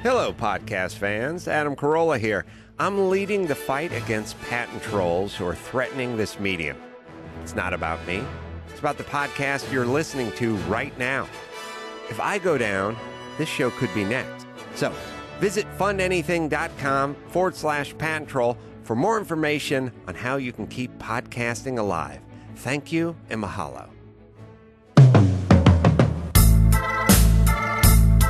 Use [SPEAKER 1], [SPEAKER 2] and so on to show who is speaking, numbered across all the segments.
[SPEAKER 1] Hello, podcast fans. Adam Carolla here. I'm leading the fight against patent trolls who are threatening this medium. It's not about me. It's about the podcast you're listening to right now. If I go down, this show could be next. So visit fundanything.com/patent troll for more information on how you can keep podcasting alive. Thank you and mahalo.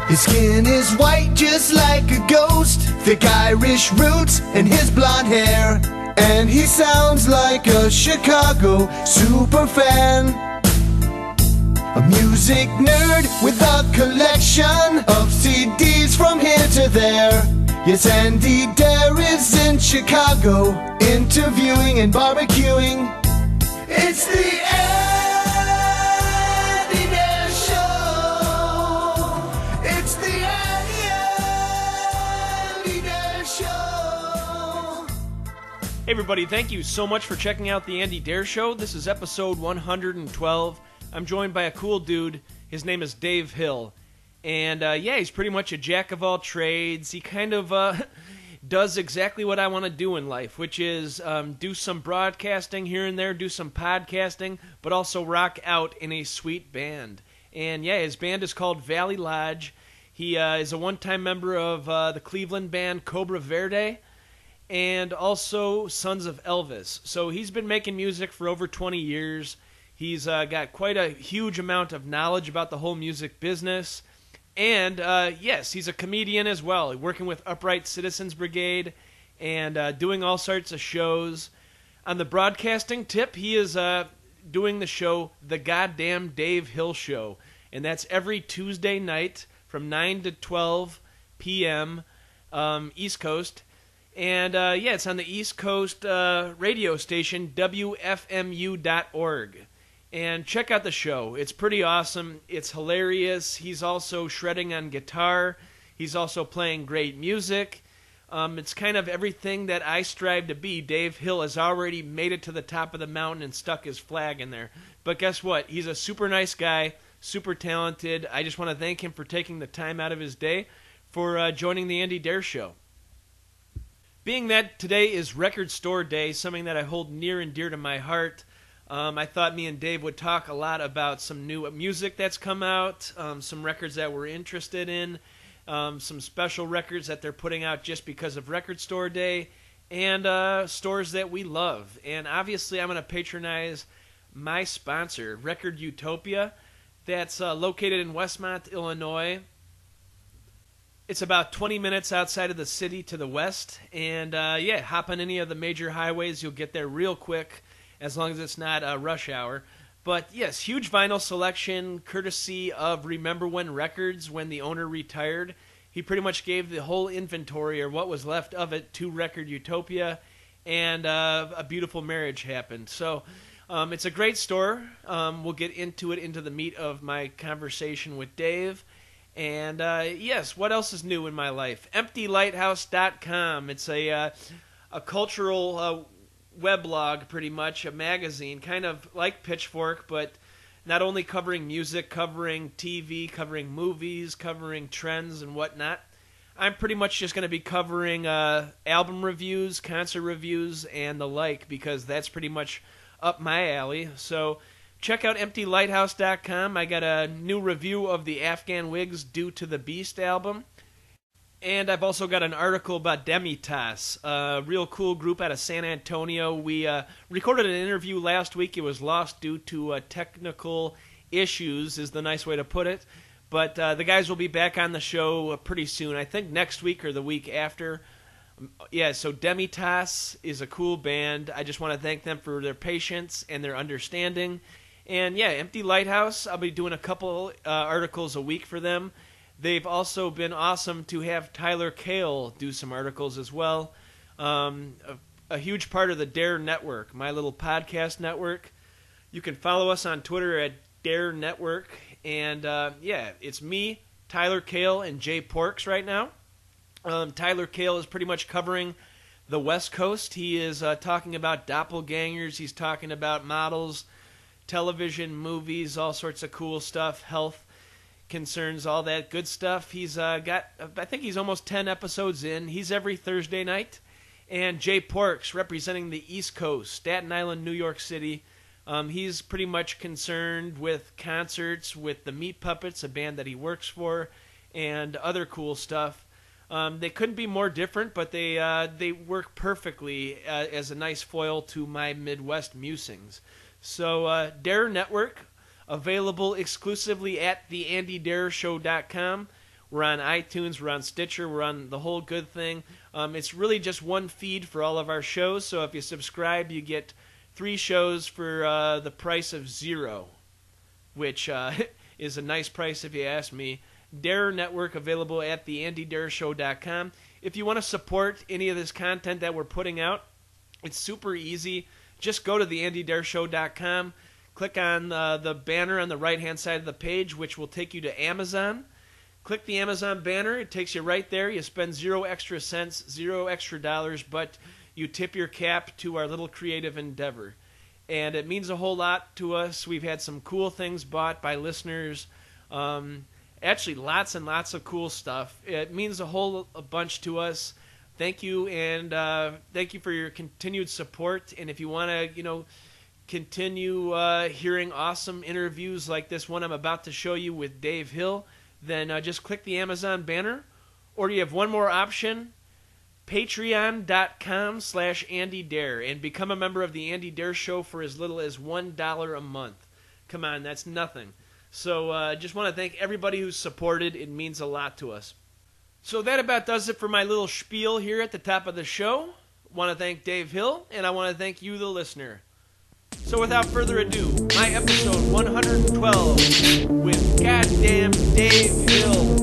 [SPEAKER 2] His skin is white just like a ghost, thick Irish roots and his blonde hair. And he sounds like a Chicago superfan. A music nerd with a collection of CDs from here to there. Yes, Andy Dare is in Chicago, interviewing and barbecuing. It's the Andy Dare Show. It's the Andy Dare Show.
[SPEAKER 3] Hey everybody, thank you so much for checking out the Andy Dare Show. This is episode 112. I'm joined by a cool dude. His name is Dave Hill. And he's pretty much a jack of all trades. He kind of does exactly what I want to do in life, which is do some broadcasting here and there, do some podcasting, but also rock out in a sweet band. And his band is called Valley Lodge. He is a one-time member of the Cleveland band Cobra Verde, and also Sons of Elvis. So he's been making music for over 20 years. He's got quite a huge amount of knowledge about the whole music business. And, he's a comedian as well, working with Upright Citizens Brigade and doing all sorts of shows. On the broadcasting tip, he is doing the show The Goddamn Dave Hill Show. And that's every Tuesday night from 9 to 12 p.m. East Coast. And, it's on the East Coast radio station, WFMU.org. And check out the show. It's pretty awesome. It's hilarious. He's also shredding on guitar. He's also playing great music. It's kind of everything that I strive to be. Dave Hill has already made it to the top of the mountain and stuck his flag in there. But guess what? He's a super nice guy, super talented. I just want to thank him for taking the time out of his day for joining the Andy Dare Show. Being that today is Record Store Day, something that I hold near and dear to my heart, I thought me and Dave would talk a lot about some new music that's come out, some records that we're interested in, some special records that they're putting out just because of Record Store Day, and stores that we love. And obviously I'm going to patronize my sponsor, Record Utopia, that's located in Westmont, Illinois. It's about 20 minutes outside of the city to the west, and hop on any of the major highways, you'll get there real quick, as long as it's not rush hour. But yes, huge vinyl selection, courtesy of Remember When Records. When the owner retired, he pretty much gave the whole inventory, or what was left of it, to Record Utopia, and a beautiful marriage happened. So it's a great store. We'll get into the meat of my conversation with Dave. And what else is new in my life? EmptyLighthouse.com. It's a cultural weblog, pretty much, a magazine, kind of like Pitchfork, but not only covering music, covering TV, covering movies, covering trends and whatnot. I'm pretty much just going to be covering album reviews, concert reviews, and the like, because that's pretty much up my alley. So check out EmptyLighthouse.com. I got a new review of the Afghan Wigs Due to the Beast album. And I've also got an article about Demitas, a real cool group out of San Antonio. We recorded an interview last week. It was lost due to technical issues, is the nice way to put it. But the guys will be back on the show pretty soon. I think next week or the week after. So Demitas is a cool band. I just want to thank them for their patience and their understanding. And Empty Lighthouse, I'll be doing a couple articles a week for them. They've also been awesome to have Tyler Cale do some articles as well. A huge part of the Dare Network, my little podcast network. You can follow us on Twitter at Dare Network. And it's me, Tyler Cale, and Jay Porks right now. Tyler Cale is pretty much covering the West Coast. He is talking about doppelgangers. He's talking about models, television, movies, all sorts of cool stuff, health. concerns, all that good stuff. He's got, I think he's almost 10 episodes in. He's every Thursday night. And Jay Porks, representing the East Coast, Staten Island, New York City. He's pretty much concerned with concerts with the Meat Puppets, a band that he works for, and other cool stuff. They couldn't be more different, but they work perfectly as a nice foil to my Midwest musings. So Dare Network, available exclusively at theandydareshow.com. We're on iTunes, we're on Stitcher, we're on the whole good thing. It's really just one feed for all of our shows, so if you subscribe, you get 3 shows for the price of 0, which is a nice price if you ask me. Dare Network, available at theandydareshow.com. If you want to support any of this content that we're putting out, it's super easy. Just go to theandydareshow.com, click on the banner on the right-hand side of the page, which will take you to Amazon. Click the Amazon banner. It takes you right there. You spend 0 extra cents, 0 extra dollars, but you tip your cap to our little creative endeavor. And it means a whole lot to us. We've had some cool things bought by listeners. Actually, lots and lots of cool stuff. It means a bunch to us. Thank you, and thank you for your continued support. And if you want to, continue hearing awesome interviews like this one I'm about to show you with Dave Hill, then just click the Amazon banner. Or you have one more option, patreon.com/AndyDare, and become a member of the Andy Dare Show for as little as $1 a month. Come on, that's nothing. So just want to thank everybody who's supported. It means a lot to us. So that about does it for my little spiel here at the top of the show. Want to thank Dave Hill, and I want to thank you, the listener. So without further ado, my episode 112 with goddamn Dave Hill.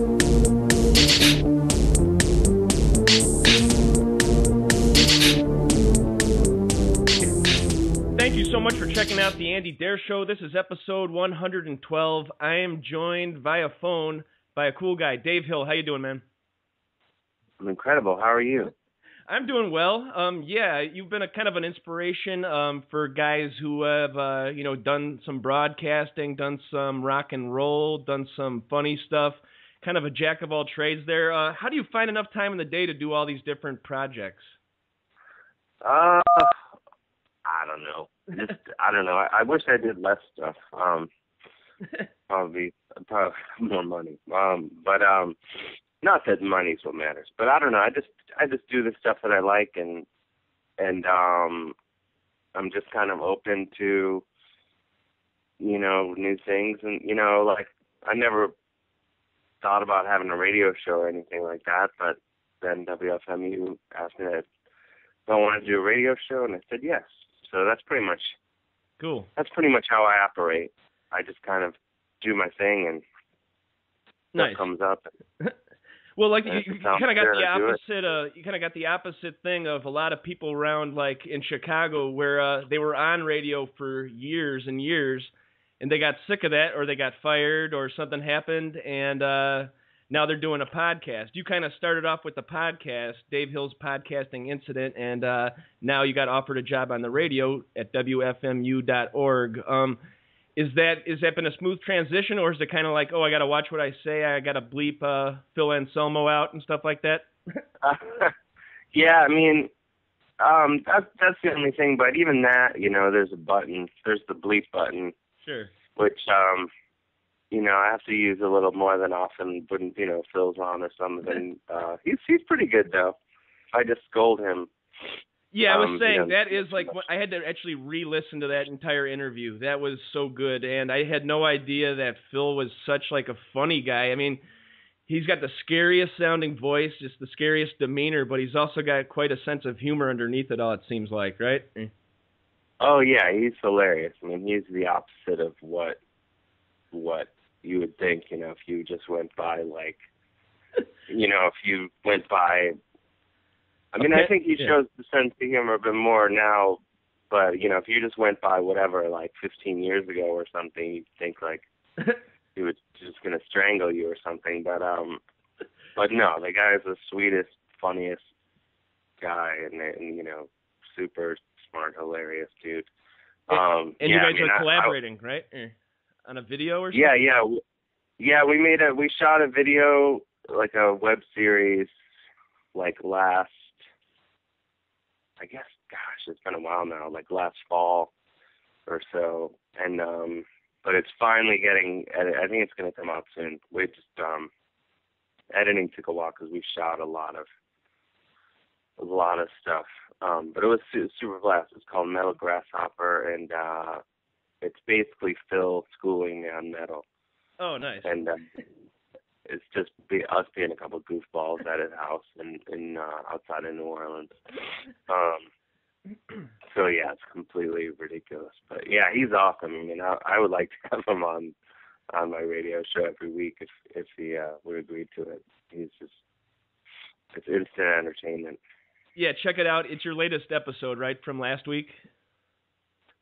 [SPEAKER 3] Thank you so much for checking out the Andy Dare Show. This is episode 112. I am joined via phone by a cool guy, Dave Hill. How you doing, man?
[SPEAKER 4] I'm incredible. How are you?
[SPEAKER 3] I'm doing well. Yeah, you've been a kind of an inspiration for guys who have, done some broadcasting, done some rock and roll, done some funny stuff. Kind of a jack of all trades there. How do you find enough time in the day to do all these different projects?
[SPEAKER 4] I don't know. I don't know. I wish I did less stuff. Probably more money. But not that money's what matters. But I don't know. I just do the stuff that I like, and I'm just kind of open to, new things, and like I never thought about having a radio show or anything like that. But then WFMU asked me if I wanted to do a radio show, and I said yes. So that's pretty much
[SPEAKER 3] cool.
[SPEAKER 4] That's pretty much how I operate. I just kind of do my thing, and
[SPEAKER 3] nice.
[SPEAKER 4] Comes up.
[SPEAKER 3] Well, like you kind of got the opposite. You kind of got the opposite thing of a lot of people around, like in Chicago, where they were on radio for years and years, and they got sick of that, or they got fired, or something happened, and now they're doing a podcast. You kind of started off with the podcast, Dave Hill's Podcasting Incident, and now you got offered a job on the radio at WFMU.org. Is that been a smooth transition, or is it kind of like, I got to watch what I say, I got to bleep Phil Anselmo out and stuff like that?
[SPEAKER 4] Yeah, I mean, that's the only thing. But even that, there's a button. There's the bleep button.
[SPEAKER 3] Sure.
[SPEAKER 4] Which, I have to use a little more than often when, Phil's on or something. He's pretty good, though. I just scold him.
[SPEAKER 3] Yeah, I was saying, that is like, I had to actually re-listen to that entire interview. That was so good, and I had no idea that Phil was such like a funny guy. I mean, he's got the scariest sounding voice, just the scariest demeanor, but he's also got quite a sense of humor underneath it all, it seems like, right?
[SPEAKER 4] Oh, yeah, he's hilarious. I mean, he's the opposite of what you would think, if you just went by, like, if you went by... I mean, I think he shows the sense of humor a bit more now, but, if you just went by whatever, like 15 years ago or something, you'd think, like, he was just going to strangle you or something. But no, the guy is the sweetest, funniest guy and super smart, hilarious dude.
[SPEAKER 3] And you guys are collaborating, right? On a video or something?
[SPEAKER 4] Yeah. Yeah, we shot a video, like a web series, like last, I guess, gosh, it's been a while now, like last fall or so, and but it's finally getting. I think it's going to come out soon. We just editing took a while because we shot a lot of stuff, but it was super blast. It's called Metal Grasshopper, and it's basically Phil schooling me on metal.
[SPEAKER 5] Oh, nice.
[SPEAKER 4] And it's just us being a couple goofballs at his house in outside of New Orleans. So yeah, it's completely ridiculous. But yeah, he's awesome. I mean, I would like to have him on my radio show every week if he would agree to it. It's instant entertainment.
[SPEAKER 5] Yeah, check it out. It's your latest episode, right, from last week?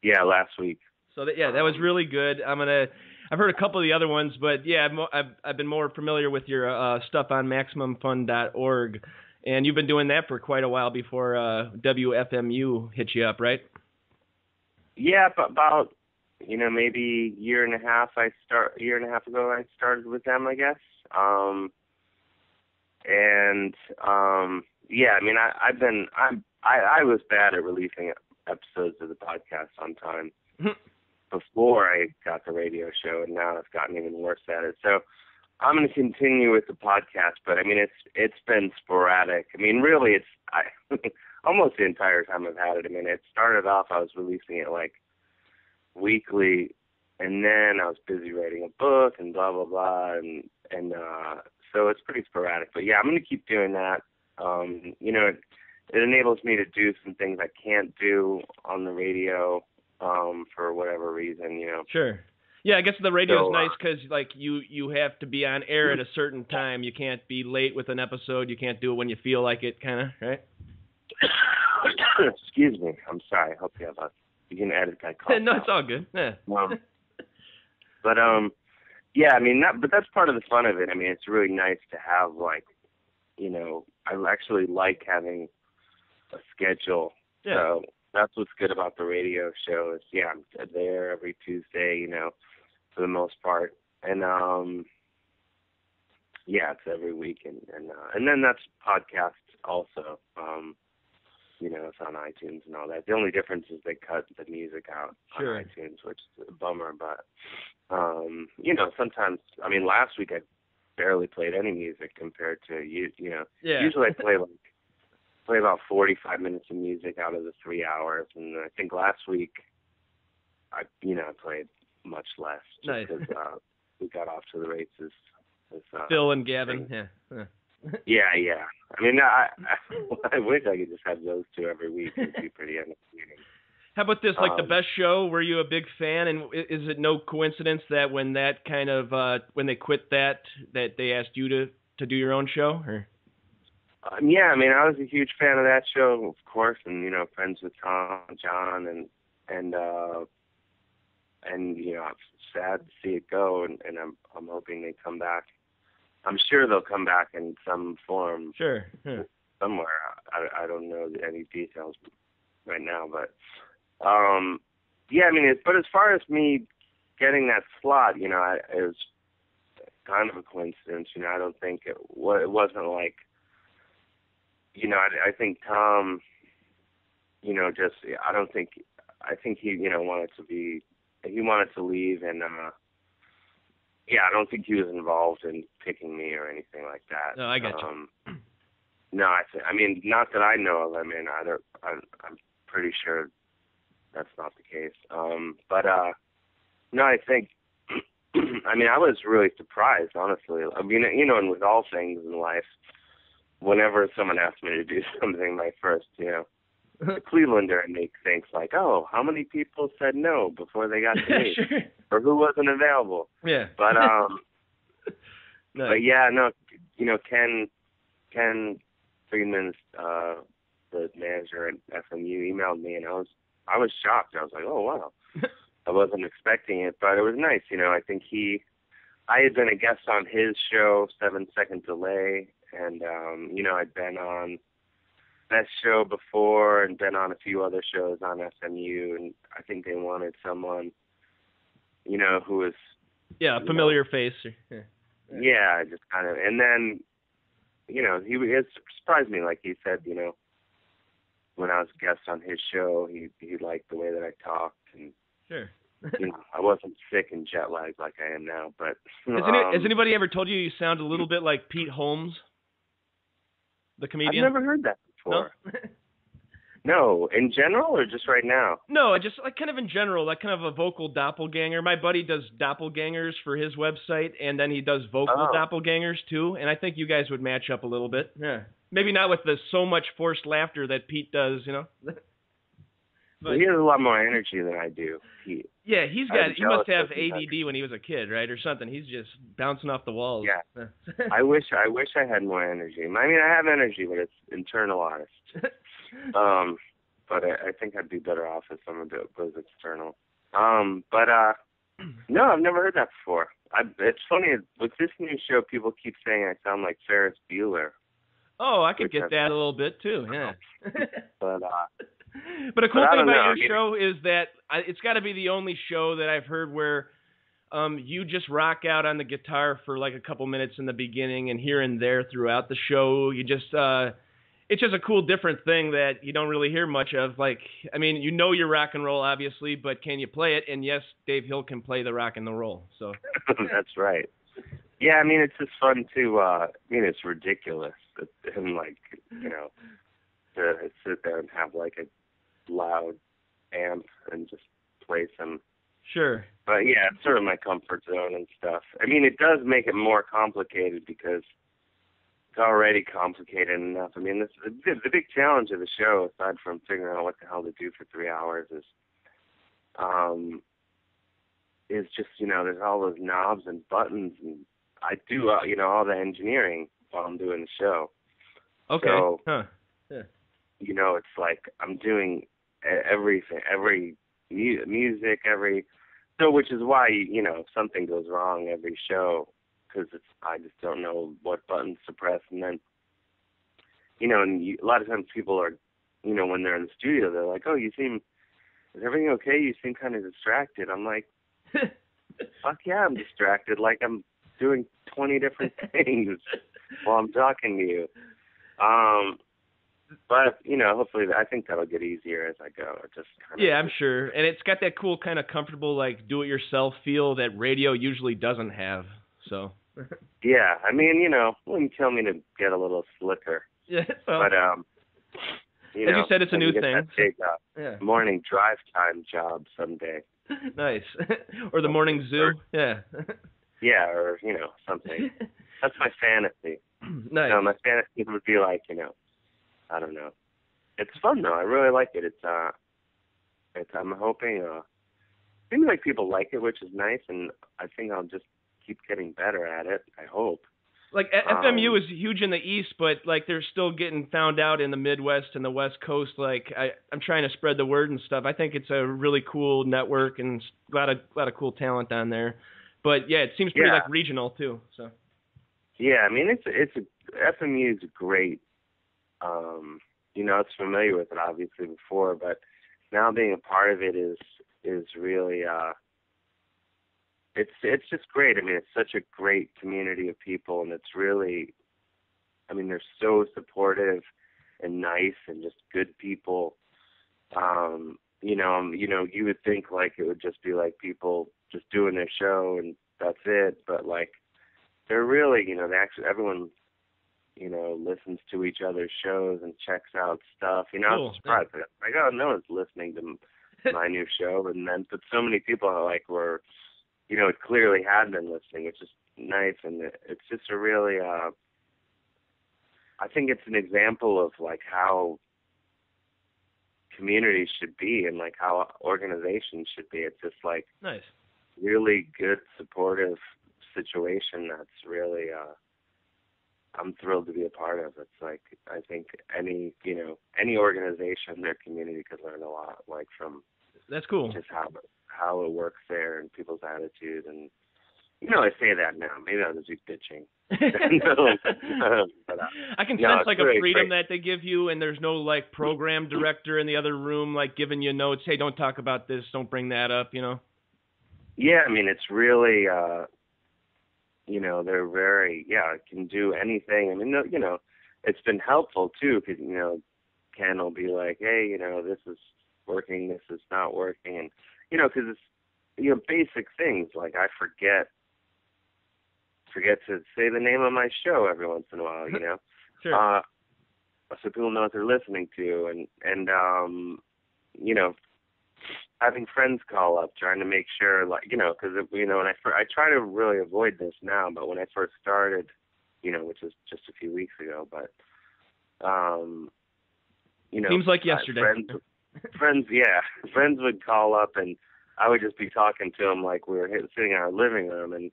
[SPEAKER 4] Yeah, last week.
[SPEAKER 5] So that was really good. I've heard a couple of the other ones, but yeah, I've been more familiar with your stuff on MaximumFun.org, and you've been doing that for quite a while before WFMU hit you up, right?
[SPEAKER 4] Yeah, about maybe a year and a half ago I started with them, I guess. Yeah, I mean I was bad at releasing episodes of the podcast on time before I got the radio show, and now I've gotten even worse at it. So I'm going to continue with the podcast, but I mean it's been sporadic. I mean really almost the entire time I've had it. I mean it started off I was releasing it like weekly, and then I was busy writing a book and blah blah blah, and so it's pretty sporadic. But yeah, I'm going to keep doing that. It enables me to do some things I can't do on the radio for whatever reason,
[SPEAKER 5] Sure. Yeah, I guess the radio's nice because like you have to be on air at a certain time. You can't be late with an episode. You can't do it when you feel like it, kind of, right?
[SPEAKER 4] Excuse me. I'm sorry. I hope you can edit that call.
[SPEAKER 5] No, it's all good. Yeah.
[SPEAKER 4] But yeah, I mean but that's part of the fun of it. I mean, it's really nice to have like, I actually like having a schedule.
[SPEAKER 5] Yeah.
[SPEAKER 4] So that's what's good about the radio show is, yeah, I'm there every Tuesday, for the most part. And, yeah, it's every week. And then that's podcast also. It's on iTunes and all that. The only difference is they cut the music out on iTunes, which is a bummer. But, sometimes, I mean, last week I barely played any music compared to
[SPEAKER 5] Yeah.
[SPEAKER 4] Usually I play about 45 minutes of music out of the 3 hours, and I think last week I played much less just because we got off to the races with
[SPEAKER 5] Phil and Gavin.
[SPEAKER 4] things.
[SPEAKER 5] Yeah.
[SPEAKER 4] Yeah. I mean, I wish I could just have those two every week. It'd be pretty entertaining.
[SPEAKER 5] How about this, like the best show? Were you a big fan? And is it no coincidence that when that kind of when they quit that they asked you to do your own show? Or?
[SPEAKER 4] Yeah, I mean, I was a huge fan of that show, of course, and friends with Tom, John, and I'm sad to see it go, and I'm hoping they come back. I'm sure they'll come back in some form.
[SPEAKER 5] Sure. Yeah.
[SPEAKER 4] Somewhere. I don't know any details right now, but yeah, I mean, but as far as me getting that slot, it was kind of a coincidence. I don't think it wasn't like, I think Tom, I think he, he wanted to leave, and yeah, I don't think he was involved in picking me or anything like that.
[SPEAKER 5] No, I got you.
[SPEAKER 4] No, I mean, not that I know of. I mean, I'm pretty sure that's not the case. But no, I think, I mean, I was really surprised, honestly. I mean, and with all things in life, whenever someone asks me to do something, my first, the Clevelander in me thinks like, oh, how many people said no before they got to me?
[SPEAKER 5] Sure.
[SPEAKER 4] Or who wasn't available?
[SPEAKER 5] Yeah.
[SPEAKER 4] But,
[SPEAKER 5] Nice.
[SPEAKER 4] but yeah, no, Ken Friedman's, the manager at FMU, emailed me, and I was shocked. I was like, oh, wow. I wasn't expecting it, but it was nice. I think I had been a guest on his show, 7 Second Delay, and, I'd been on that show before and been on a few other shows on SMU, and I think they wanted someone, who was
[SPEAKER 5] Yeah, a familiar face.
[SPEAKER 4] Yeah, just kind of, and then, it surprised me, like he said, when I was a guest on his show, he liked the way that I talked, and
[SPEAKER 5] Sure.
[SPEAKER 4] I wasn't sick and jet lagged like I am now. But
[SPEAKER 5] has anybody ever told you sound a little bit like Pete Holmes, the comedian?
[SPEAKER 4] I've never heard that before.
[SPEAKER 5] No?
[SPEAKER 4] No, in general or just right now?
[SPEAKER 5] No, just like kind of in general, like kind of a vocal doppelganger. My buddy does doppelgangers for his website, and then he does vocal doppelgangers too. And I think you guys would match up a little bit. Yeah, maybe not with the so much forced laughter that Pete does, But
[SPEAKER 4] well, he has a lot more energy than I do. He
[SPEAKER 5] must have ADD when he was a kid, right, or something. He's just bouncing off the walls.
[SPEAKER 4] Yeah. I wish I had more energy. I mean, I have energy, but it's internalized. But I think I'd be better off if some of it was external. No, I've never heard that before. It's funny, with this new show, people keep saying I sound like Ferris Bueller.
[SPEAKER 5] Oh, I could get that a little bit too, yeah.
[SPEAKER 4] But
[SPEAKER 5] a cool thing about your show is that it's got to be the only show that I've heard where you just rock out on the guitar for like a couple minutes in the beginning and here and there throughout the show. You just it's just a cool, different thing that you don't really hear much of. Like, I mean, you're rock and roll, obviously, but can you play it? And yes, Dave Hill can play the rock and the roll. So
[SPEAKER 4] that's right. Yeah, I mean, it's just fun to. It's ridiculous that him, like, to sit there and have like a loud amp and just play some.
[SPEAKER 5] Sure. But
[SPEAKER 4] yeah, it's sort of my comfort zone and stuff. I mean, it does make it more complicated because it's already complicated enough. I mean, the big challenge of the show, aside from figuring out what the hell to do for 3 hours, is just, there's all those knobs and buttons, and I do, all the engineering while I'm doing the show.
[SPEAKER 5] Okay.
[SPEAKER 4] So,
[SPEAKER 5] huh. Yeah.
[SPEAKER 4] It's like I'm doing everything, every music, which is why, if something goes wrong every show, because I just don't know what buttons to press, and then, and a lot of times people are, when they're in the studio, they're like, "Oh, is everything okay? You seem kind of distracted." I'm like, "Fuck yeah, I'm distracted. Like I'm doing 20 different things while I'm talking to you." But hopefully, I think that'll get easier as I go.
[SPEAKER 5] I'm sure, and it's got that cool kind of comfortable, like do-it-yourself feel that radio usually doesn't have. So.
[SPEAKER 4] Yeah, I mean, wouldn't kill me to get a little slicker.
[SPEAKER 5] Yeah, well,
[SPEAKER 4] but
[SPEAKER 5] as you said, it's a new thing.
[SPEAKER 4] That big, morning drive time job someday.
[SPEAKER 5] Nice, or the morning zoo. Yeah.
[SPEAKER 4] Yeah, or something. That's my fantasy.
[SPEAKER 5] Nice.
[SPEAKER 4] My fantasy would be like, I don't know. It's fun though. I really like it. I'm hoping. Seems like people like it, which is nice, and I think I'll just keep getting better at it, I hope.
[SPEAKER 5] Like FMU is huge in the East, but like they're still getting found out in the Midwest and the West Coast. Like I'm trying to spread the word and stuff. I think it's a really cool network and a lot of cool talent on there. But yeah, it seems pretty like regional too. So. Yeah,
[SPEAKER 4] I mean FMU is great. I was familiar with it obviously before, but now being a part of it is really. It's just great. I mean, it's such a great community of people, and it's really, I mean, they're so supportive and nice and just good people. You would think like it would just be like people just doing their show and that's it, but like they're really, everyone, listens to each other's shows and checks out stuff.
[SPEAKER 5] Cool.
[SPEAKER 4] I'm surprised. Like, oh, no one's listening to my new show, but so many people were. It clearly had been listening, which is nice, and it's just a really, I think it's an example of, like, how communities should be and, like, how organizations should be. It's just, like,
[SPEAKER 5] nice, really
[SPEAKER 4] good, supportive situation that's really, I'm thrilled to be a part of. It's, like, I think any organization, their community could learn a lot, like, from
[SPEAKER 5] that's cool.
[SPEAKER 4] Just how it works there and people's attitude, and I say that now. Maybe I was just bitching. But,
[SPEAKER 5] I can sense like a freedom that they give you, and there's no like program director in the other room like giving you notes. Hey, don't talk about this. Don't bring that up.
[SPEAKER 4] Yeah, I mean, it's really, they're very, can do anything. I mean, it's been helpful too, because, Ken will be like, hey, this is working, this is not working. And, because it's, basic things like I forget to say the name of my show every once in a while,
[SPEAKER 5] Sure.
[SPEAKER 4] So people know what they're listening to, and having friends call up, trying to make sure, like, because when I try to really avoid this now, but when I first started, which was just a few weeks ago, but
[SPEAKER 5] seems like yesterday.
[SPEAKER 4] Friends would call up, and I would just be talking to them like we were sitting in our living room, and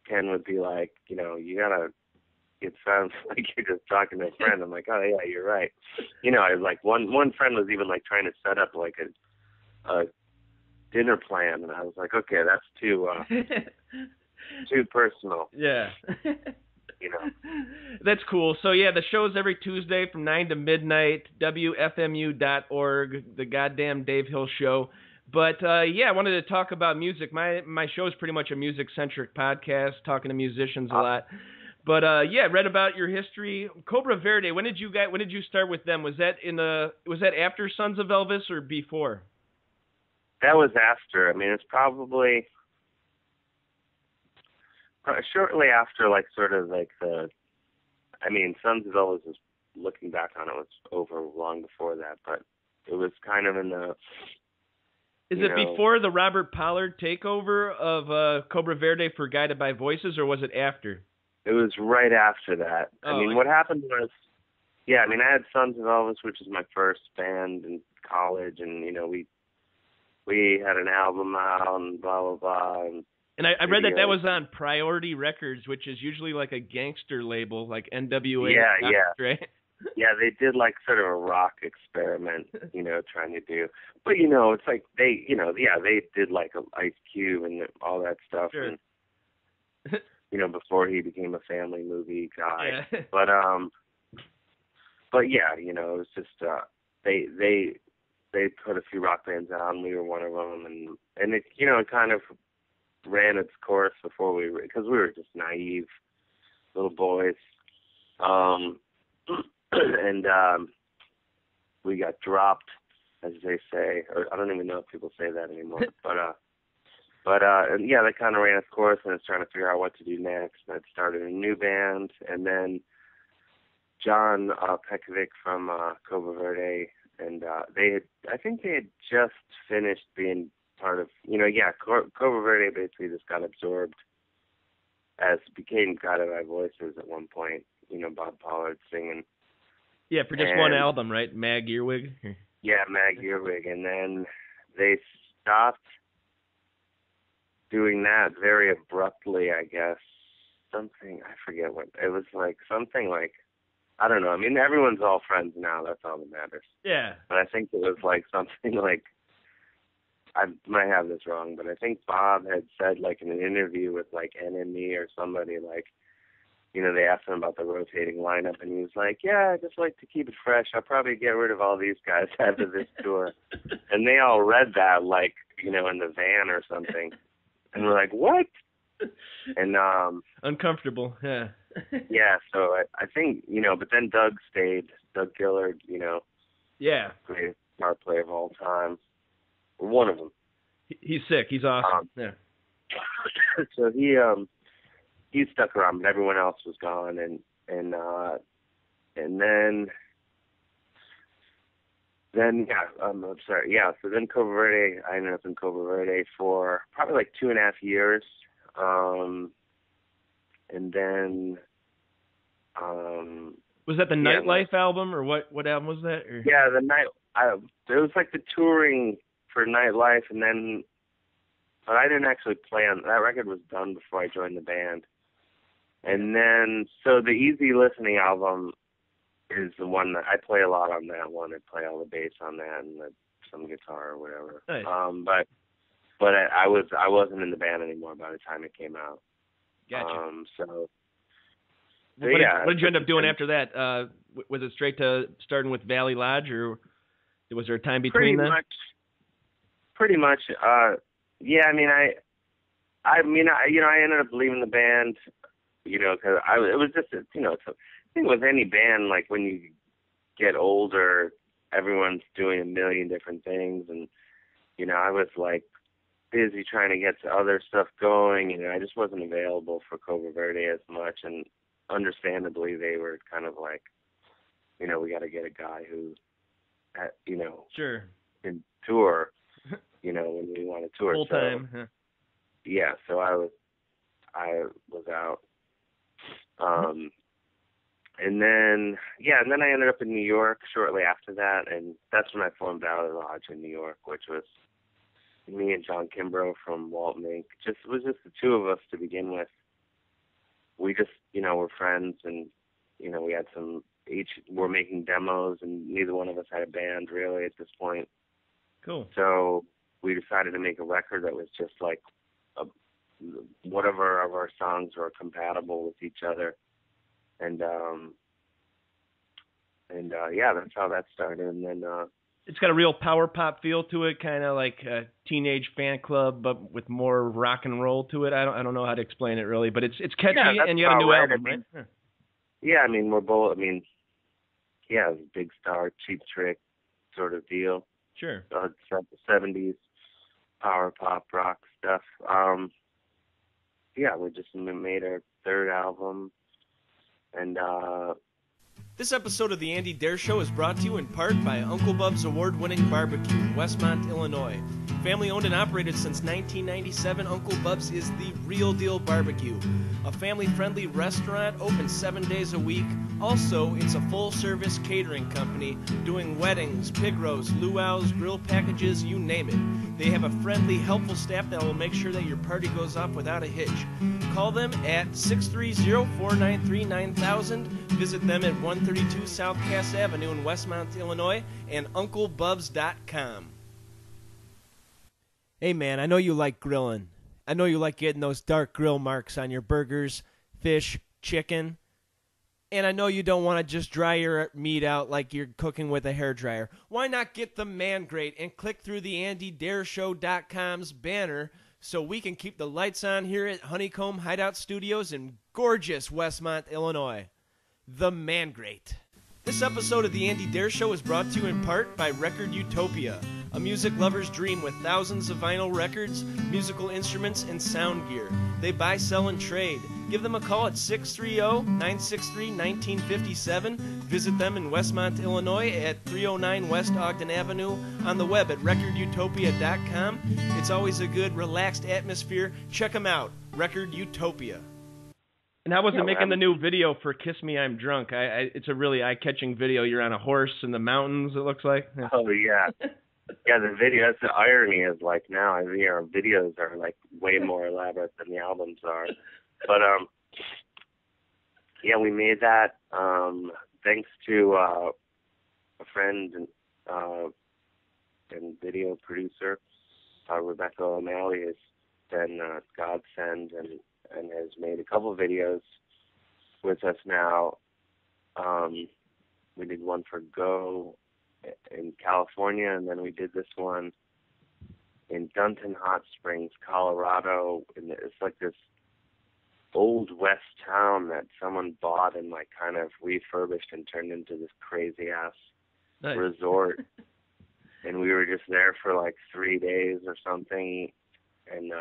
[SPEAKER 4] Ken would be like, you gotta. It sounds like you're just talking to a friend. I'm like, oh yeah, you're right. I was like, one friend was even like trying to set up like a dinner plan, and I was like, okay, that's too personal.
[SPEAKER 5] Yeah. That's cool. So yeah, the show's every Tuesday from 9 to midnight, WFMU.org, the goddamn Dave Hill Show. But I wanted to talk about music. My show is pretty much a music-centric podcast, talking to musicians a lot. But read about your history. Cobra Verde. When did you start with them? Was that after Sons of Elvis or before?
[SPEAKER 4] That was after. I mean, it's probably shortly after, like sort of like Sons of Elvis was, looking back on it, was over long before that, but it was kind of in the.
[SPEAKER 5] Is it before the Robert Pollard takeover of Cobra Verde for Guided by Voices, or was it after?
[SPEAKER 4] It was right after that. What happened was, I had Sons of Elvis, which is my first band in college, and we had an album out and blah blah blah.
[SPEAKER 5] And I read that was on Priority Records, which is usually like a gangster label, like NWA. Right?
[SPEAKER 4] Yeah, they did like sort of a rock experiment, trying to do. But it's like they did like Ice Cube and all that stuff.
[SPEAKER 5] Sure.
[SPEAKER 4] And before he became a family movie guy.
[SPEAKER 5] Yeah.
[SPEAKER 4] But it was just they put a few rock bands out, and we were one of them, and it it kind of ran its course before because we were just naive little boys, and we got dropped, as they say, or I don't even know if people say that anymore, that kind of ran its course, and I was trying to figure out what to do next. And I'd started a new band, and then John Pekovic from Cobra Verde, and I think they had just finished being part of, Cobra Verde basically just got absorbed became Guided by Voices at one point, Bob Pollard singing.
[SPEAKER 5] Yeah, for just one album, right? Mag Earwig?
[SPEAKER 4] Yeah, Mag Earwig, and then they stopped doing that very abruptly, I guess. Something, I forget what, it was like something like, I don't know. I mean, everyone's all friends now. That's all that matters.
[SPEAKER 5] Yeah.
[SPEAKER 4] But I think it was like something like, I might have this wrong, but I think Bob had said like in an interview with like NME or somebody, like, they asked him about the rotating lineup, and he was like, I just like to keep it fresh. I'll probably get rid of all these guys after this tour. And they all read that like, in the van or something. And we're like, what? And
[SPEAKER 5] uncomfortable, yeah.
[SPEAKER 4] Yeah, so I think, but then Doug stayed. Doug Gillard,
[SPEAKER 5] yeah,
[SPEAKER 4] greatest guitar player of all time. Or one of them.
[SPEAKER 5] He's sick. He's awesome. Yeah.
[SPEAKER 4] So he stuck around, but everyone else was gone, and so then Cobra Verde, I ended up in Cobra Verde for probably like 2.5 years, and then
[SPEAKER 5] was that the Nightlife album, or what album was that? Or?
[SPEAKER 4] Yeah, it was like the touring for Nightlife, and then, but I didn't actually play on that record. Was done before I joined the band. And then, so the Easy Listening album is the one that I play a lot on that one. I play all the bass on that and some guitar or whatever.
[SPEAKER 5] Nice.
[SPEAKER 4] But I wasn't in the band anymore by the time it came out.
[SPEAKER 5] Gotcha.
[SPEAKER 4] What
[SPEAKER 5] did you end up doing after that? Was it straight to starting with Valley Lodge, or was there a time between that?
[SPEAKER 4] pretty much. Yeah, I mean, I ended up leaving the band, because it was just, it's I think with any band, like when you get older, everyone's doing a million different things, and I was like busy trying to get to other stuff going, and I just wasn't available for Cobra Verde as much, and understandably, they were kind of like, we got to get a guy who,
[SPEAKER 5] sure,
[SPEAKER 4] can tour, when we want to tour
[SPEAKER 5] full time.
[SPEAKER 4] So, yeah, so I was out. And then I ended up in New York shortly after that, and that's when I formed Valley Lodge in New York, which was me and John Kimbrough from Walton Inc. It was just the two of us to begin with. We just, were friends, and, we had each were making demos, and neither one of us had a band really at this point.
[SPEAKER 5] Cool.
[SPEAKER 4] So we decided to make a record that was just like whatever of our songs were compatible with each other. And yeah, that's how that started. And then
[SPEAKER 5] it's got a real power pop feel to it, kind of like a Teenage Fan Club, but with more rock and roll to it. I don't know how to explain it really, but it's catchy, and you got a new album, right?
[SPEAKER 4] Yeah, I mean, we're both. I mean, yeah, it was a Big Star, Cheap Trick sort of deal.
[SPEAKER 5] Sure.
[SPEAKER 4] 70s power pop rock stuff. Yeah, we just made our third album, and
[SPEAKER 3] This episode of the Andy Dare Show is brought to you in part by Uncle Bub's award-winning barbecue in Westmont, Illinois. Family owned and operated since 1997, Uncle Bub's is the real deal barbecue. A family-friendly restaurant open 7 days a week. Also, it's a full-service catering company doing weddings, pig roasts, luau's, grill packages, you name it. They have a friendly, helpful staff that will make sure that your party goes off without a hitch. Call them at 630-493-9000. Visit them at 132 South Cass Avenue in Westmont, Illinois, and UncleBubs.com. Hey man, I know you like grilling. I know you like getting those dark grill marks on your burgers, fish, chicken. And I know you don't want to just dry your meat out like you're cooking with a hairdryer. Why not get the Man Grate and click through the AndyDareShow.com's banner so we can keep the lights on here at Honeycomb Hideout Studios in gorgeous Westmont, Illinois. The Man Grate. This episode of the Andy Dare Show is brought to you in part by Record Utopia, a music lover's dream with thousands of vinyl records, musical instruments, and sound gear. They buy, sell, and trade. Give them a call at 630-963-1957. Visit them in Westmont, Illinois at 309 West Ogden Avenue, on the web at recordutopia.com. It's always a good, relaxed atmosphere. Check them out, Record Utopia.
[SPEAKER 5] And how was it making the new video for Kiss Me, I'm Drunk? It's a really eye-catching video. You're on a horse in the mountains, it looks like.
[SPEAKER 4] Oh, yeah. Yeah, the video, that's the irony is like now, our videos are like way more elaborate than the albums are. But, yeah, we made that thanks to a friend and video producer, Rebecca O'Malley, has been godsend and has made a couple of videos with us now. We did one for Go in California, and then we did this one in Dunton Hot Springs, Colorado. And it's like this old west town that someone bought and like kind of refurbished and turned into this crazy ass resort. And we were just there for like 3 days or something, and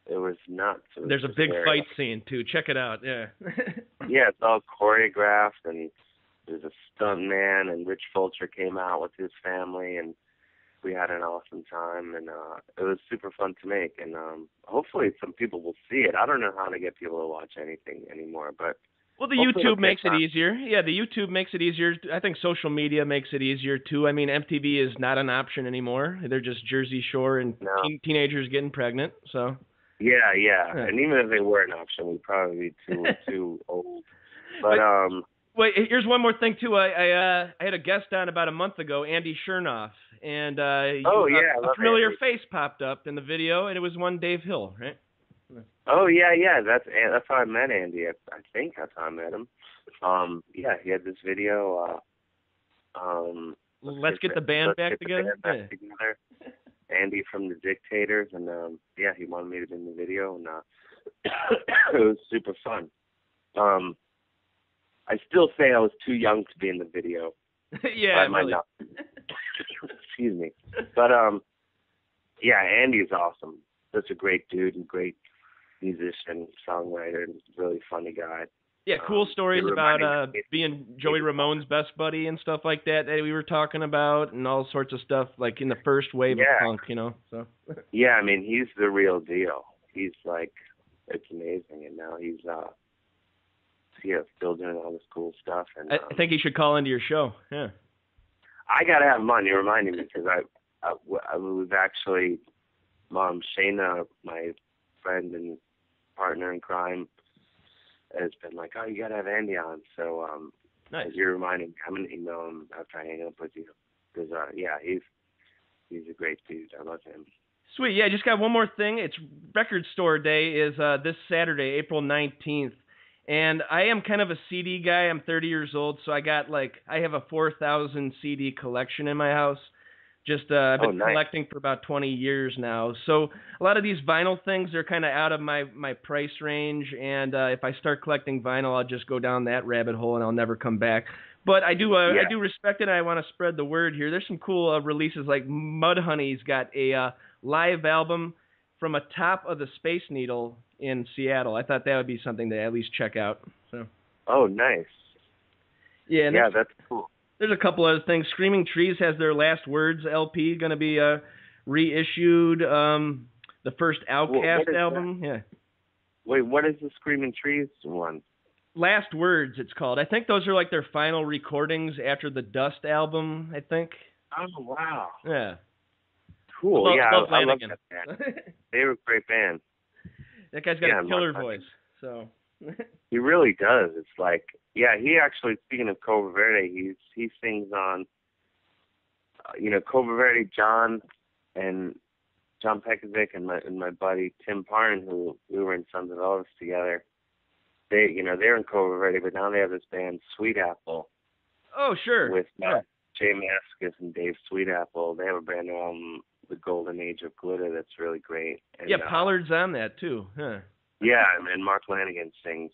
[SPEAKER 4] it was nuts.
[SPEAKER 5] There's a big fight scene too. Check it out. Yeah.
[SPEAKER 4] Yeah, it's all choreographed, and there's a stunt man, and Rich Fulcher came out with his family, and we had an awesome time, and it was super fun to make, and hopefully some people will see it. I don't know how to get people to watch anything anymore, but
[SPEAKER 5] well, the YouTube makes it easier. Yeah, the YouTube makes it easier. I think social media makes it easier too. I mean, MTV is not an option anymore. They're just Jersey Shore and teenagers getting pregnant. So.
[SPEAKER 4] Yeah, and even if they were an option, we'd probably be too old. But
[SPEAKER 5] wait, here's one more thing too. I had a guest on about a month ago, Andy Chernoff, and a familiar face popped up in the video, and it was one Dave Hill, right?
[SPEAKER 4] Oh yeah, that's how I met Andy. I think that's how I met him. Yeah, he had this video.
[SPEAKER 5] Let's get the band back together.
[SPEAKER 4] Andy from the Dictators, and yeah, he wanted me to be in the video, and it was super fun. I still say I was too young to be in the video.
[SPEAKER 5] Yeah, really.
[SPEAKER 4] Excuse me. But yeah, Andy's awesome. Such a great dude and great musician, songwriter, and really funny guy.
[SPEAKER 5] Yeah, cool stories about being Joey Ramone's best buddy and stuff like that we were talking about, and all sorts of stuff like in the first wave of punk, you know. So.
[SPEAKER 4] Yeah, I mean, he's the real deal. He's like, it's amazing, and now he's still doing all this cool stuff. And
[SPEAKER 5] I think he should call into your show. Yeah.
[SPEAKER 4] I gotta have him on. You're reminding me because we've actually, Shayna, my friend and partner in crime, has been like, oh, you gotta have Andy on. So
[SPEAKER 5] nice.
[SPEAKER 4] As you're reminding me, I'm gonna email him after I hang up with you because yeah, he's a great dude. I love him.
[SPEAKER 5] Sweet. Yeah, I just got one more thing. It's Record Store Day is this Saturday, April 19th. And I am kind of a CD guy. I'm 30 years old, so I have a 4,000 CD collection in my house. I've been collecting for about 20 years now. So a lot of these vinyl things are kind of out of my price range. And if I start collecting vinyl, I'll just go down that rabbit hole and I'll never come back. But I do respect it, and I want to spread the word here. There's some cool releases, like Mudhoney's got a live album from atop of the Space Needle in Seattle. I thought that would be something to at least check out. So.
[SPEAKER 4] Oh, nice.
[SPEAKER 5] Yeah,
[SPEAKER 4] that's cool.
[SPEAKER 5] There's a couple other things. Screaming Trees has their Last Words LP going to be reissued. The first Outcast album. Yeah.
[SPEAKER 4] Wait, what is the Screaming Trees one?
[SPEAKER 5] Last Words, it's called. I think those are like their final recordings after the Dust album, I think.
[SPEAKER 4] Oh, wow.
[SPEAKER 5] Yeah.
[SPEAKER 4] Cool. I love that band. They were a great band.
[SPEAKER 5] That guy's got a killer voice. So.
[SPEAKER 4] He really does. It's like, yeah, he actually, speaking of Cobra Verde, he sings on, Cobra Verde, John Pekovic and my buddy Tim Parn, who we were in Sons of Elvis together. They're in Cobra Verde, but now they have this band Sweet Apple.
[SPEAKER 5] Oh, sure.
[SPEAKER 4] With Jay Mascis and Dave Sweetapple. They have a band The Golden Age of Glitter that's really great. And,
[SPEAKER 5] yeah, Pollard's on that too. Huh.
[SPEAKER 4] Yeah, and Mark Lanigan sings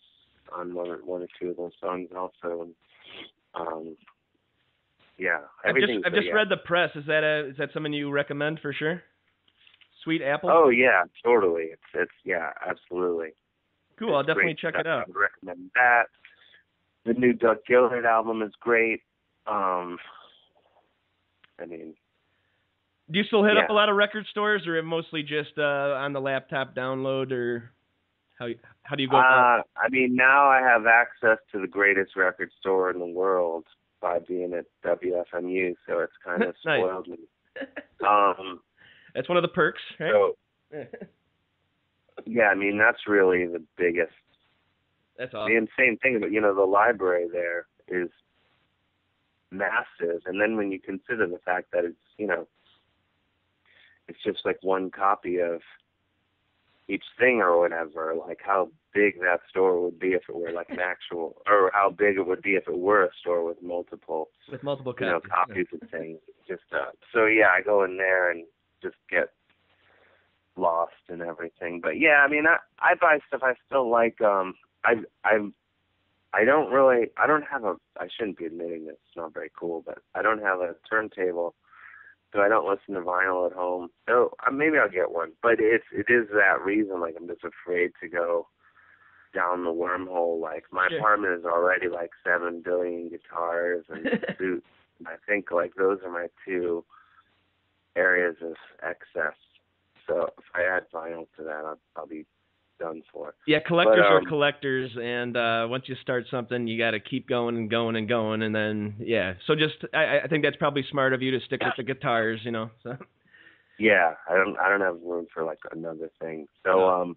[SPEAKER 4] on one or two of those songs also. And, yeah,
[SPEAKER 5] I've just read the press. Is that something you recommend for sure? Sweet Apple?
[SPEAKER 4] Oh yeah, totally. It's yeah, absolutely.
[SPEAKER 5] Cool. I'll definitely check it out.
[SPEAKER 4] I would recommend that. The new Doug Gillard album is great.
[SPEAKER 5] Do you still hit up a lot of record stores, or mostly just on the laptop download, or how do you go about it?
[SPEAKER 4] Now I have access to the greatest record store in the world by being at WFMU, so it's kind of spoiled me.
[SPEAKER 5] That's one of the perks, right?
[SPEAKER 4] So, yeah, that's really the biggest.
[SPEAKER 5] That's awesome.
[SPEAKER 4] The insane thing, but the library there is massive, and then when you consider the fact that it's it's just like one copy of each thing or whatever, like how big that store would be if it were like an actual, or how big it would be if it were a store with multiple copies of things. Just so yeah, I go in there and just get lost and everything. But yeah, I buy stuff I still like. I shouldn't be admitting this, it's not very cool, but I don't have a turntable, so I don't listen to vinyl at home. So maybe I'll get one, but it is that reason, like I'm just afraid to go down the wormhole. Like my apartment is already like 7 billion guitars and suits. And I think like those are my two areas of excess. So if I add vinyl to that, I'll be done for.
[SPEAKER 5] Yeah, collectors are collectors, and once you start something, you got to keep going and going and going, and then So I think that's probably smart of you to stick with the guitars, So.
[SPEAKER 4] Yeah, I don't have room for like another thing. So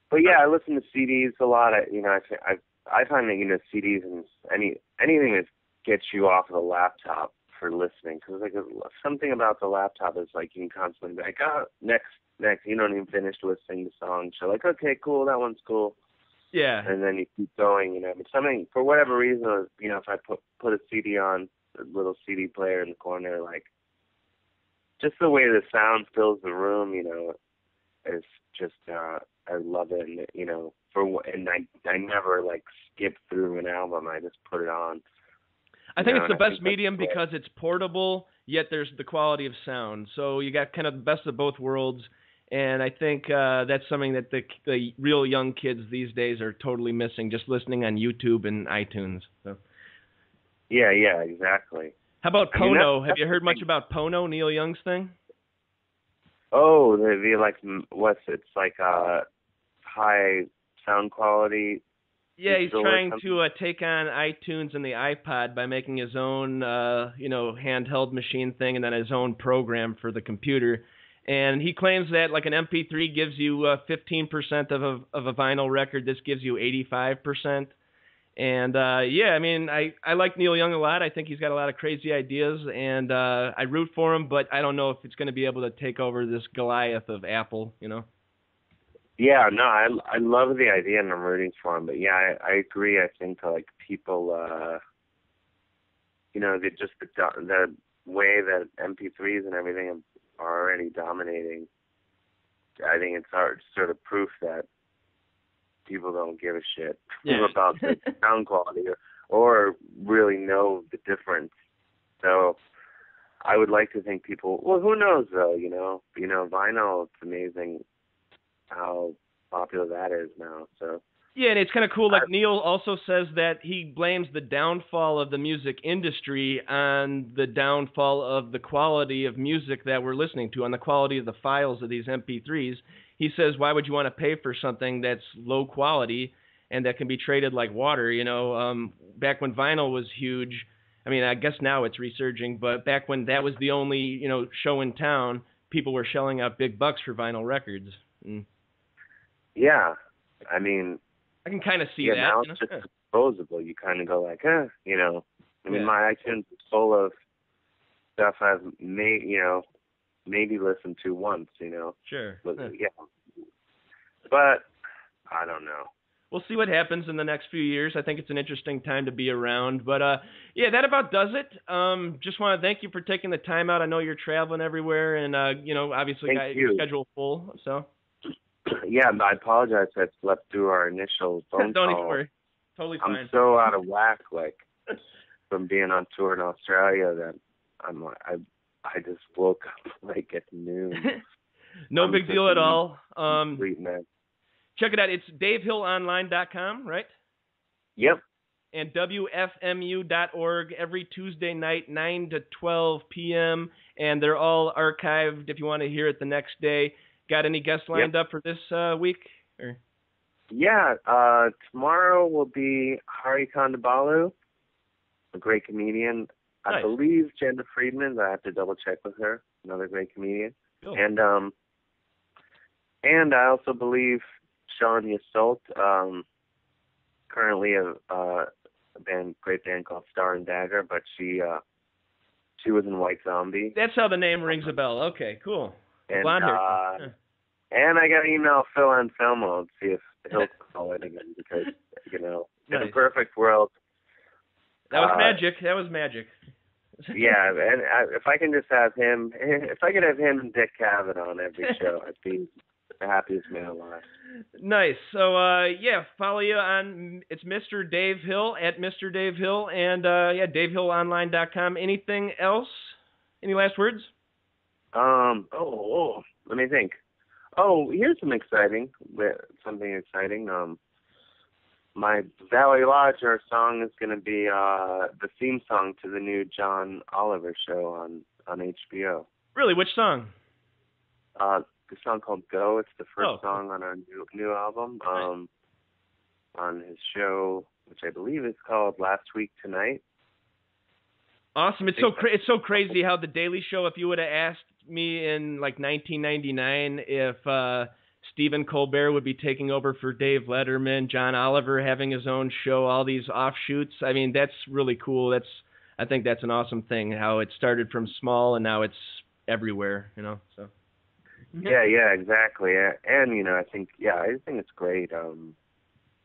[SPEAKER 4] but yeah, I listen to CDs a lot. I find that CDs and anything that gets you off of the laptop for listening, because like something about the laptop is like you can constantly be like, next, you don't even finish listening to songs. You're like, okay, cool, that one's cool.
[SPEAKER 5] Yeah.
[SPEAKER 4] And then you keep going, but something, for whatever reason, if I put a CD on, a little CD player in the corner, like just the way the sound fills the room, you know, is just I love it, and you know, I never like skip through an album. I just put it on.
[SPEAKER 5] I think it's the best medium because it's portable, yet there's the quality of sound. So you got kind of the best of both worlds, and I think that's something that the real young kids these days are totally missing, just listening on YouTube and iTunes. So.
[SPEAKER 4] Yeah, exactly.
[SPEAKER 5] How about Pono? Have you heard much about Pono, Neil Young's thing?
[SPEAKER 4] Oh, it's like high sound quality.
[SPEAKER 5] Yeah, he's trying to take on iTunes and the iPod by making his own, handheld machine thing and then his own program for the computer. And he claims that like an MP3 gives you 15% of a vinyl record. This gives you 85%. And I like Neil Young a lot. I think he's got a lot of crazy ideas, and I root for him. But I don't know if it's going to be able to take over this Goliath of Apple. You know.
[SPEAKER 4] Yeah, no, I love the idea, and I'm rooting for him. But yeah, I agree. I think like people, the way that MP3s and everything are already dominating. I think it's sort of proof that people don't give a shit about the sound quality or really know the difference. So I would like to think people. Well, who knows though? You know, vinyl. It's amazing how popular that is now. So
[SPEAKER 5] yeah, and it's kind of cool. Like Neil also says that he blames the downfall of the music industry on the downfall of the quality of music that we're listening to, on the quality of the files of these MP3s. He says, why would you want to pay for something that's low quality and that can be traded like water? You know, back when vinyl was huge, I mean, I guess now it's resurging, but back when that was the only, show in town, people were shelling out big bucks for vinyl records. Mm.
[SPEAKER 4] Yeah, I mean,
[SPEAKER 5] I can kind of see that.
[SPEAKER 4] Now it's just disposable. You kind of go like, I mean, my iTunes is full of stuff I've maybe listened to once,
[SPEAKER 5] Sure.
[SPEAKER 4] But, But I don't know.
[SPEAKER 5] We'll see what happens in the next few years. I think it's an interesting time to be around. But, that about does it. Just want to thank you for taking the time out. I know you're traveling everywhere and, obviously got your schedule full. So.
[SPEAKER 4] Yeah, I apologize. I slept through our initial phone call.
[SPEAKER 5] Don't even worry. Totally fine.
[SPEAKER 4] I'm so out of whack, from being on tour in Australia that I just woke up at noon.
[SPEAKER 5] No big deal at all.
[SPEAKER 4] Sweet man.
[SPEAKER 5] Check it out. It's DaveHillOnline.com, right?
[SPEAKER 4] Yep.
[SPEAKER 5] And WFMU.org every Tuesday night, 9 to 12 p.m. And they're all archived if you want to hear it the next day. Got any guests lined up for this week? Or?
[SPEAKER 4] Yeah. Tomorrow will be Hari Kondabolu, a great comedian.
[SPEAKER 5] Nice.
[SPEAKER 4] I believe Jenda Friedman. I have to double check with her. Another great comedian.
[SPEAKER 5] Cool.
[SPEAKER 4] And I also believe Sean Yassault, currently a great band called Star and Dagger, but she was in White Zombie.
[SPEAKER 5] That's how the name rings a bell. Okay, cool.
[SPEAKER 4] And,
[SPEAKER 5] Blonde hair.
[SPEAKER 4] And I got to email Phil Anselmo and see if he'll call in again because, in a perfect world.
[SPEAKER 5] That was magic.
[SPEAKER 4] Yeah, and if I can just have him, if I could have him and Dick Cavett on every show, I'd be the happiest man alive.
[SPEAKER 5] Nice. So, follow you on, it's Mr. Dave Hill, at Mr. Dave Hill, and, DaveHillOnline.com. Anything else? Any last words?
[SPEAKER 4] Let me think. Oh, here's something exciting. My Valley Lodger song is going to be the theme song to the new John Oliver show on HBO.
[SPEAKER 5] Really? Which song?
[SPEAKER 4] The song called Go. It's the first song on our new album.
[SPEAKER 5] Nice.
[SPEAKER 4] On his show, which I believe is called Last Week Tonight.
[SPEAKER 5] Awesome. It's so crazy how The Daily Show, if you would have asked me in 1999 if Stephen Colbert would be taking over for Dave Letterman, John Oliver having his own show, all these offshoots. I mean, that's really cool. I think that's an awesome thing, how it started from small and now it's everywhere, so.
[SPEAKER 4] Yeah, exactly. And, I think it's great. I'm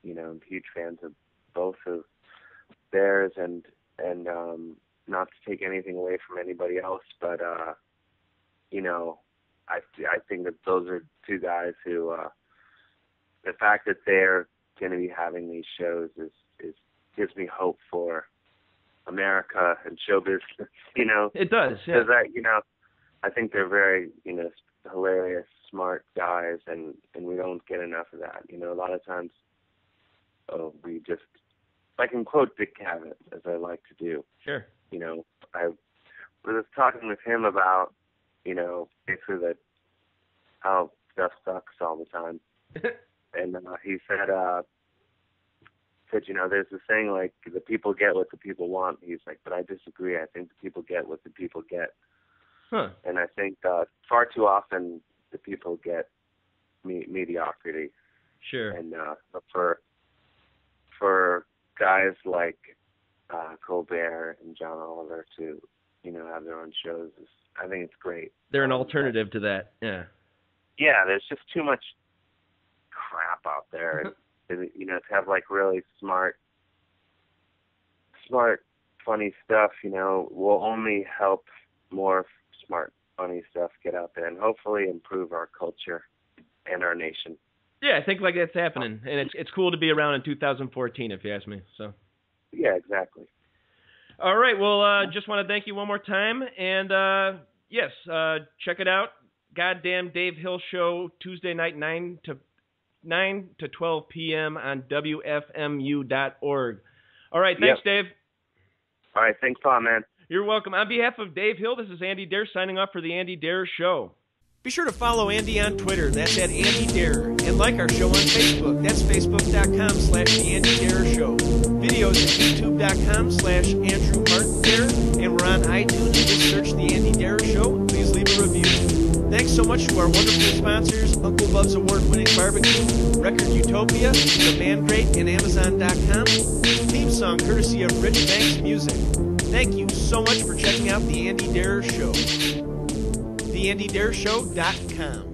[SPEAKER 4] huge fans of both of theirs and not to take anything away from anybody else, but you know, I think that those are two guys who the fact that they're going to be having these shows is gives me hope for America and show business. You know,
[SPEAKER 5] it does. Yeah.
[SPEAKER 4] Because I think they're very hilarious, smart guys, and we don't get enough of that. You know, a lot of times, we just, I can quote Dick Cavett, as I like to do.
[SPEAKER 5] Sure.
[SPEAKER 4] You know, I was talking with him about, basically that how stuff sucks all the time. And he said, there's this thing like the people get what the people want. He's like, but I disagree. I think the people get what the people get.
[SPEAKER 5] Huh.
[SPEAKER 4] And I think far too often the people get mediocrity.
[SPEAKER 5] Sure.
[SPEAKER 4] And for guys like Cobra and John Oliver to have their own shows, I think it's great.
[SPEAKER 5] They're an alternative to that. Yeah.
[SPEAKER 4] Yeah, there's just too much crap out there. To have like really smart, funny stuff, will only help more smart, funny stuff get out there and hopefully improve our culture and our nation.
[SPEAKER 5] Yeah, I think like that's happening, and it's cool to be around in 2014, if you ask me. So.
[SPEAKER 4] Yeah, exactly.
[SPEAKER 5] All right. Well, just want to thank you one more time, and yes, check it out. Goddamn Dave Hill Show, Tuesday night, 9 to 12 p.m. on WFMU.org. All right. Thanks, Dave.
[SPEAKER 4] All right. Thanks, Tom, man.
[SPEAKER 5] You're welcome. On behalf of Dave Hill, this is Andy Dare signing off for the Andy Dare Show.
[SPEAKER 3] Be sure to follow Andy on Twitter. That's at Andy Dare. And like our show on Facebook. That's facebook.com/The Andy Dare Show. Videos at youtube.com/Andrew Martin Dare. And we're on iTunes. Just search The Andy Dare Show. Please leave a review. Thanks so much to our wonderful sponsors, Uncle Bub's award-winning barbecue, Record Utopia, The Man Great, and Amazon.com. Theme song courtesy of Rich Banks Music. Thank you so much for checking out The Andy Dare Show. TheAndyDareShow.com.